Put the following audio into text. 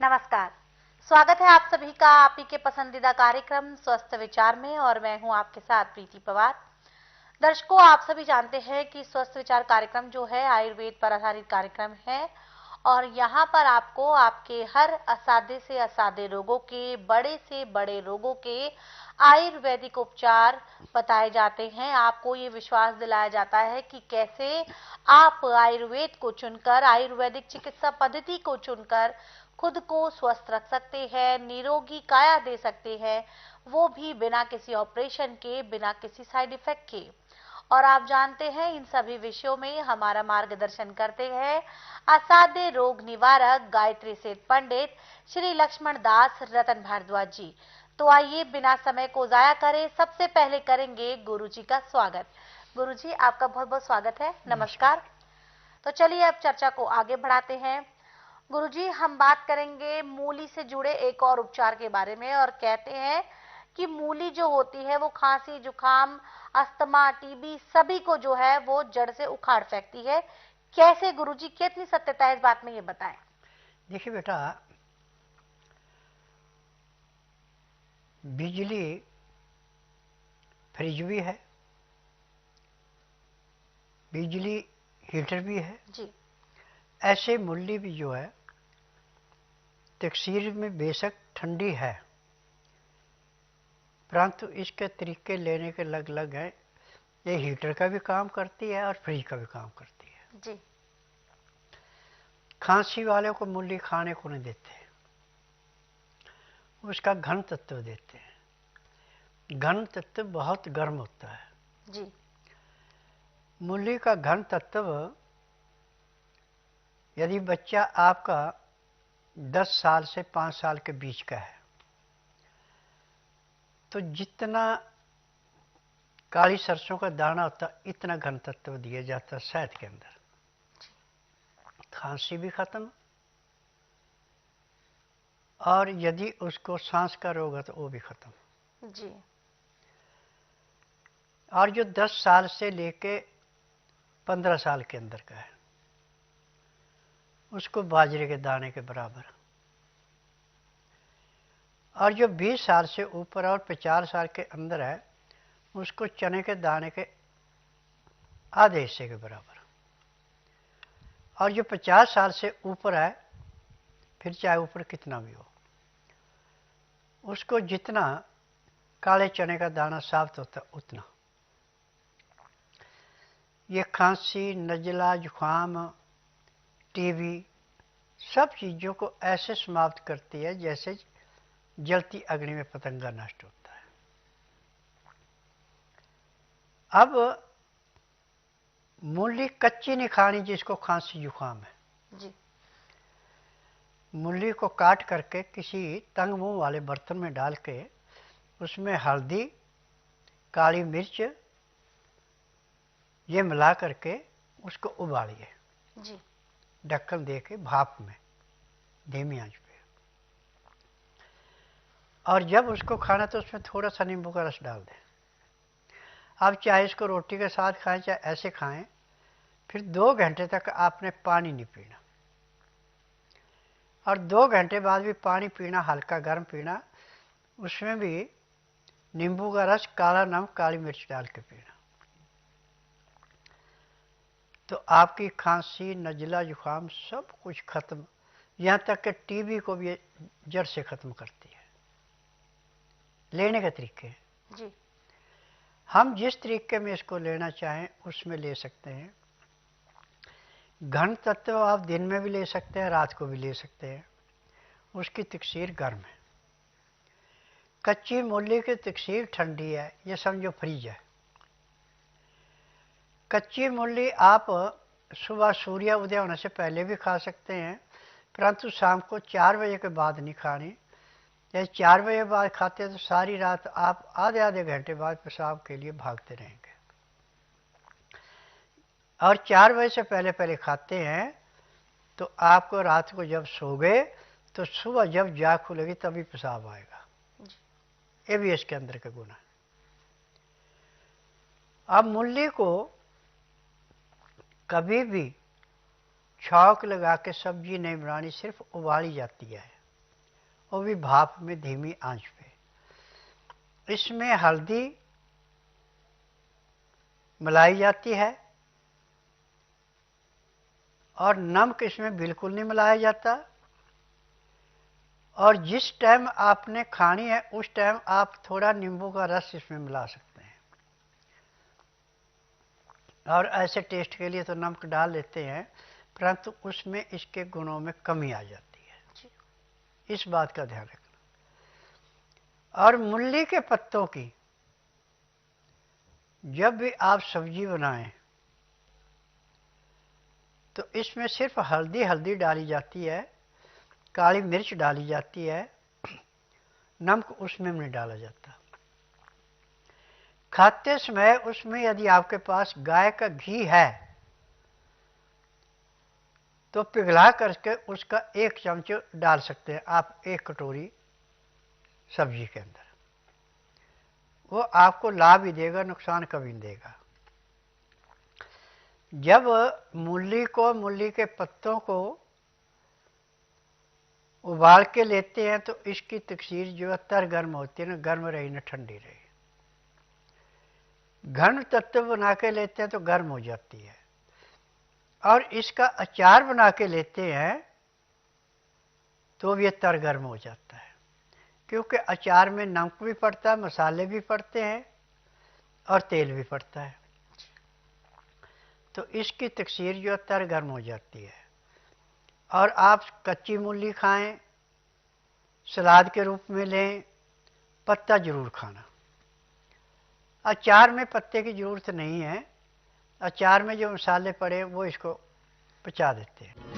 नमस्कार। स्वागत है आप सभी का आप ही के पसंदीदा कार्यक्रम स्वस्थ विचार में और मैं हूं आपके साथ प्रीति पवार। दर्शकों, आप सभी जानते हैं कि स्वस्थ विचार कार्यक्रम जो है आयुर्वेद पर आधारित कार्यक्रम है और यहाँ पर आपको आपके हर असाध्य से असाध्य रोगों के, बड़े से बड़े रोगों के आयुर्वेदिक उपचार बताए जाते हैं। आपको ये विश्वास दिलाया जाता है कि कैसे आप आयुर्वेद को चुनकर, आयुर्वेदिक चिकित्सा पद्धति को चुनकर खुद को स्वस्थ रख सकते हैं, निरोगी काया दे सकते हैं, वो भी बिना किसी ऑपरेशन के, बिना किसी साइड इफेक्ट के। और आप जानते हैं इन सभी विषयों में हमारा मार्गदर्शन करते हैं असाध्य रोग निवारक गायत्री सेठ पंडित श्री लक्ष्मण दास रतन भारद्वाज जी। तो आइए बिना समय को जाया करें, सबसे पहले करेंगे गुरु जी का स्वागत। गुरु जी, आपका बहुत बहुत स्वागत है। नमस्कार। तो चलिए अब चर्चा को आगे बढ़ाते हैं। गुरुजी, हम बात करेंगे मूली से जुड़े एक और उपचार के बारे में और कहते हैं कि मूली जो होती है वो खांसी, जुकाम, अस्थमा, टीबी सभी को जो है वो जड़ से उखाड़ फेंकती है। कैसे गुरुजी, कितनी सत्यता है इस बात में, ये बताएं। देखिए बेटा, बिजली फ्रिज भी है, बिजली हीटर भी है जी। ऐसे मूली भी जो है तकसीर में बेशक ठंडी है, परंतु इसके तरीके लेने के अलग अलग हैं। ये हीटर का भी काम करती है और फ्रिज का भी काम करती है। जी। खांसी वाले को मूली खाने को नहीं देते, उसका घन तत्व देते हैं। घन तत्व बहुत गर्म होता है। जी। मूली का घन तत्व, यदि बच्चा आपका 10 साल से 5 साल के बीच का है तो जितना काली सरसों का दाना होता इतना घन तत्व दिया जाता शहद के अंदर। खांसी भी खत्म, और यदि उसको सांस का रोग है तो वो भी खत्म। जी। और जो 10 साल से लेके 15 साल के अंदर का है उसको बाजरे के दाने के बराबर, और जो 20 साल से ऊपर और 50 साल के अंदर है उसको चने के दाने के आधे हिस्से के बराबर, और जो 50 साल से ऊपर है, फिर चाहे ऊपर कितना भी हो, उसको जितना काले चने का दाना साफ्त होता उतना। ये खांसी, नजला, जुकाम, टीबी सब चीज़ों को ऐसे समाप्त करती है जैसे जलती अग्नि में पतंगा नष्ट होता है। अब मूली कच्ची नहीं खानी जिसको खांसी जुकाम है। जी। मूली को काट करके किसी तंग मुंह वाले बर्तन में डाल के उसमें हल्दी, काली मिर्च ये मिला करके उसको उबालिए, जी। ढक्कन दे के भाप में धीमी आंच पे, और जब उसको खाना तो उसमें थोड़ा सा नींबू का रस डाल दें। आप चाहे इसको रोटी के साथ खाएं चाहे ऐसे खाएं, फिर 2 घंटे तक आपने पानी नहीं पीना, और 2 घंटे बाद भी पानी पीना हल्का गर्म पीना, उसमें भी नींबू का रस, काला नमक, काली मिर्च डाल के पीना। तो आपकी खांसी, नजला, जुकाम सब कुछ खत्म, यहाँ तक कि टीबी को भी जड़ से खत्म करती है। लेने के तरीके जी। हम जिस तरीके में इसको लेना चाहें उसमें ले सकते हैं। घन तत्व आप दिन में भी ले सकते हैं, रात को भी ले सकते हैं। उसकी तकसीर गर्म है। कच्ची मूली की तकसीर ठंडी है, ये समझो फ्रीज है। कच्ची मूली आप सुबह सूर्य उदय होने से पहले भी खा सकते हैं, परंतु शाम को 4 बजे के बाद नहीं खानी। यदि 4 बजे बाद खाते हैं तो सारी रात आप आधे आधे घंटे बाद पेशाब के लिए भागते रहेंगे, और 4 बजे से पहले पहले खाते हैं तो आपको रात को जब सो गए तो सुबह जब जाग खुलेगी तभी पेशाब आएगा। ये भी इसके अंदर का गुण है। अब मूली को कभी भी छौंक लगा के सब्जी नहीं बनानी, सिर्फ उबाली जाती है। वो भी भाप में धीमी आंच पे। इसमें हल्दी मिलाई जाती है और नमक इसमें बिल्कुल नहीं मिलाया जाता। और जिस टाइम आपने खानी है उस टाइम आप थोड़ा नींबू का रस इसमें मिला सकते हैं। और ऐसे टेस्ट के लिए तो नमक डाल लेते हैं, परंतु उसमें इसके गुणों में कमी आ जाती है, इस बात का ध्यान रखना। और मूली के पत्तों की जब भी आप सब्जी बनाएं तो इसमें सिर्फ हल्दी डाली जाती है, काली मिर्च डाली जाती है, नमक उसमें नहीं डाला जाता। खाते समय उसमें यदि आपके पास गाय का घी है तो पिघला करके उसका 1 चम्मच डाल सकते हैं आप 1 कटोरी सब्जी के अंदर। वो आपको लाभ ही देगा, नुकसान कभी नहीं देगा। जब मूली के पत्तों को उबाल के लेते हैं तो इसकी तकसीर जो है तर गर्म होती है, ना गर्म रही ना ठंडी रही। घन तत्व बना के लेते हैं तो गर्म हो जाती है। और इसका अचार बना के लेते हैं तो भी ये तर गर्म हो जाता है, क्योंकि अचार में नमक भी पड़ता है, मसाले भी पड़ते हैं और तेल भी पड़ता है, तो इसकी तकसीर जो तर गर्म हो जाती है। और आप कच्ची मूली खाएं, सलाद के रूप में लें, पत्ता जरूर खाना। अचार में पत्ते की जरूरत नहीं है, अचार में जो मसाले पड़े वो इसको पचा देते हैं।